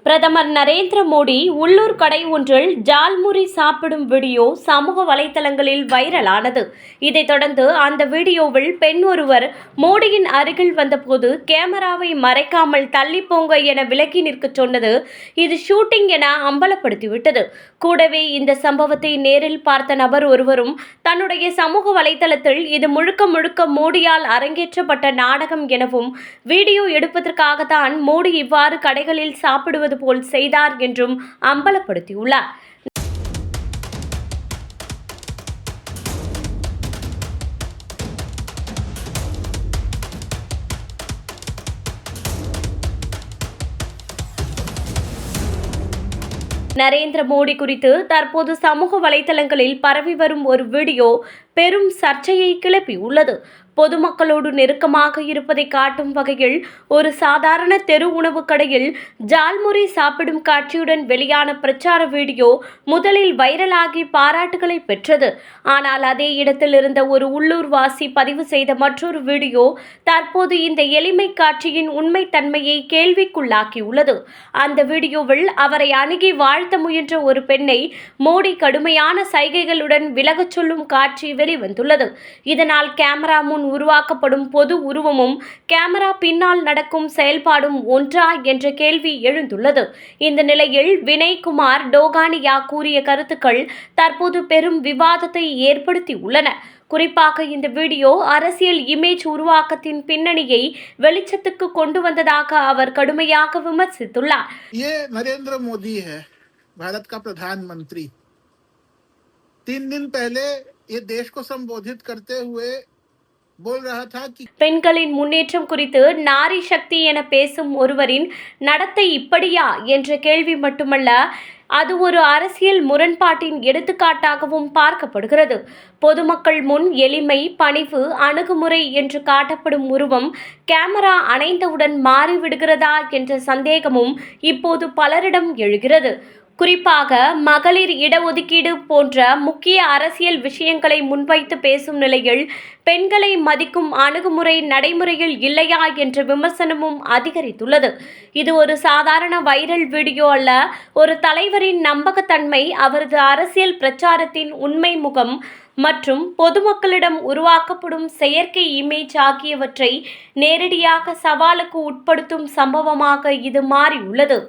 பிரதமர் நரேந்திர மோடி உள்ளூர் கடை ஒன்றில் ஜால்முரி சாப்பிடும் வீடியோ சமூக வலைதளங்களில் வைரலானது. இதைத் தொடர்ந்து அந்த வீடியோவில் பெண் ஒருவர் மோடியின் அருகில் வந்தபோது கேமராவை மறைக்காமல் தள்ளிப்போங்க என விலகி நிற்கச் சொன்னது இது ஷூட்டிங் என அம்பலப்படுத்திவிட்டது. கூடவே இந்த சம்பவத்தை நேரில் பார்த்த நபர் ஒருவரும் தன்னுடைய சமூக வலைதளத்தில் இது முழுக்க முழுக்க மோடியால் அரங்கேற்றப்பட்ட நாடகம் எனவும், வீடியோ எடுப்பதற்காகத்தான் மோடி இவ்வாறு கடைகளில் சாப்பிடுவது போல் செய்தார் என்றும் அம்பலப்படுத்தியுள்ளார். நரேந்திர மோடி குறித்து தற்போது சமூக வலைதளங்களில் பரவி வரும் ஒரு வீடியோ பெரும் சர்ச்சையை கிளப்பியுள்ளது. பொதுமக்களோடு நெருக்கமாக இருப்பதை காட்டும் வகையில் ஒரு சாதாரண தெரு உணவு கடையில் ஜால்முரி சாப்பிடும் காட்சியுடன் வெளியான பிரச்சார வீடியோ முதலில் வைரலாகி பாராட்டுகளை பெற்றது. ஆனால் அதே இடத்தில் இருந்த ஒரு உள்ளூர்வாசி பதிவு செய்த மற்றொரு வீடியோ தற்போது இந்த எளிமை காட்சியின் உண்மைத்தன்மையை கேள்விக்குள்ளாக்கியுள்ளது. அந்த வீடியோவில் அவரை அணுகி வாழ்த்த முயன்ற ஒரு பெண்ணை மோடி கடுமையான சைகைகளுடன் விலகச் சொல்லும் காட்சி வெளிவந்துள்ளது. இதனால் கேமரா முன் உருவாக்கப்படும் பொது உருவமும் கேமரா பின்னால் நடக்கும் செயல்பாடும் ஒன்றா என்ற கேள்வி எழுந்துள்ளது. இந்த நிலையில் வினய்குமார் டோகானியா கூறிய கருத்துக்கள் தற்போது பெரும் விவாதத்தை ஏற்படுத்தியுள்ளன. குறிப்பாக இந்த வீடியோ அரசியல் இமேஜ் உருவாக்கத்தின் பின்னணியை வெளிச்சத்துக்கு கொண்டு வந்ததாக அவர் கடுமையாக விமர்சித்துள்ளார். नरेंद्र मोदी है, भारत का प्रधानमंत्री। 3 दिन पहले ये देश को संबोधित करते हुए बोल रहा था कि பெண்களின் முன்னேற்றம் குறித்து நாரி சக்தி என பேசும் ஒருவரின் நடத்தை இப்படியா என்ற கேள்வி மட்டுமல்ல, அது ஒரு அரசியல் முரண்பாட்டின் எடுத்துக்காட்டாகவும் பார்க்கப்படுகிறது. பொதுமக்கள் முன் எளிமை, பணிவு, அணுகுமுறை என்று காட்டப்படும் உருவம் கேமரா அணைந்தவுடன் மாறிவிடுகிறதா என்ற சந்தேகமும் இப்போது பலரிடம் எழுகிறது. குறிப்பாக மகளிர் இடஒதுக்கீடு போன்ற முக்கிய அரசியல் விஷயங்களை முன்வைத்து பேசும் நிலையில் பெண்களை மதிக்கும் அணுகுமுறை நடைமுறையில் இல்லையா என்ற விமர்சனமும் அதிகரித்துள்ளது. இது ஒரு சாதாரண வைரல் வீடியோ அல்ல, ஒரு தலைவரின் நம்பகத்தன்மை, அவரது அரசியல் பிரச்சாரத்தின் உண்மை முகம் மற்றும் பொதுமக்களிடம் உருவாக்கப்படும் செயற்கை இமேஜ் ஆகியவற்றை நேரடியாக சவாலுக்கு உட்படுத்தும் சம்பவமாக இது மாறியுள்ளது.